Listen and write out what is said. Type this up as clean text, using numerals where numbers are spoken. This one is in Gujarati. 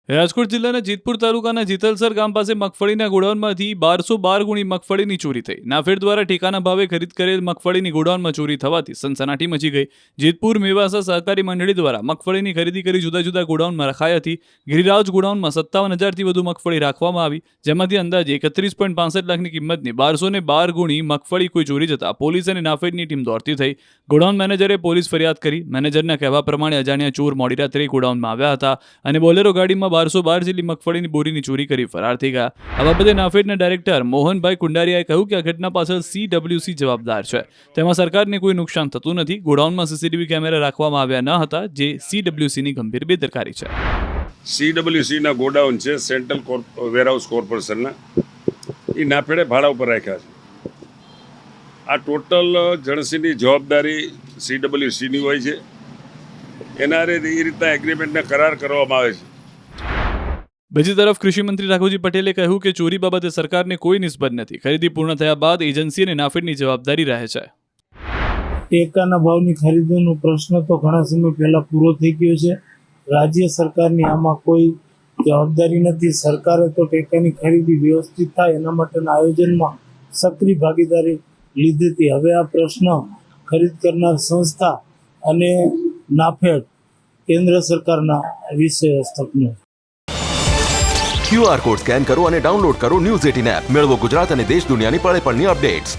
રાજકોટ જિલ્લાના જેતપુર તાલુકાના જીતલસર ગામ પાસે મગફળીના ગોડાઉનમાંથી 1212 ગુણી મગફળીની ચોરી થઈ। નાફેડ દ્વારા ટેકાના ભાવે ખરીદ કરેલ મગફળીની ગોડાઉનમાં ચોરી થવાથી સનસનાટી મચી ગઈ। જેતપુર મેવાસા સહકારી મંડળી દ્વારા મગફળીની ખરીદી કરી જુદા જુદા ગોડાઉનમાં રખાઈ હતી। ગિરિરાજ ગોડાઉનમાં 57,000થી વધુ મગફળી રાખવામાં આવી, જેમાંથી અંદાજે 31.65 લાખની કિંમતની 1212 ગુણી મગફળી કોઈ ચોરી જતા પોલીસ અને નાફેડની ટીમ દોડતી થઈ। ગોડાઉન મેનેજરે પોલીસ ફરિયાદ કરી। મેનેજરના કહેવા પ્રમાણે અજાણ્યા ચોર મોડી રાત્રે ગોડાઉનમાં આવ્યા હતા અને બોલેરો ગાડીમાં 1212 જેટલી મગફળીની બોરીની ચોરી કરી ફરાર થઈ ગયા। આ બાબતે નાફેડના ડાયરેક્ટર મોહનભાઈ કુંડારિયાએ કહ્યું કે આ ઘટના પાછળ CWC જવાબદાર છે। તેમાં સરકારને કોઈ નુકસાન થતું નથી। ગોડાઉનમાં CCTV કેમેરા રાખવામાં આવ્યા ન હતા, જે CWCની ગંભીર બેદરકારી છે। CWCના ગોડાઉન છે, સેન્ટ્રલ વેરહાઉસ કોર્પોરેશનના, એ નાફેડે ભાડા ઉપર રાખ્યા છે। આ ટોટલ જણસીની જવાબદારી CWCની હોય છે। એના એ રીતના એગ્રીમેન્ટના કરાર કરવામાં આવે છે। બીજી તરફ કૃષિ મંત્રી રાઘવજી પટેલે કહ્યું કે ચોરી બાબતે સરકારને કોઈ નિસ્બત નથી। ખરીદી પૂર્ણ થયા બાદ એજન્સી અને નાફેડની જવાબદારી રહે છે। ટેકાના ભાવની ખરીદીનો પ્રશ્ન તો ઘણા સમય પહેલા પૂરો થઈ ગયો છે। રાજ્ય સરકારની આમાં કોઈ જવાબદારી નથી। સરકારે તો ટેકાની ખરીદી વ્યવસ્થિત થાય એના માટેના આયોજનમાં સક્રિય ભાગીદારી લીધી હતી। હવે આ પ્રશ્ન ખરીદ કરનાર સંસ્થા અને નાફેડ કેન્દ્ર સરકારના વિષય હસ્તકનો। QR કોડ સ્કેન કરો અને ડાઉનલોડ કરો News 18 એપ। મેળવો ગુજરાત અને દેશ દુનિયાની પળે પળની અપડેટ્સ।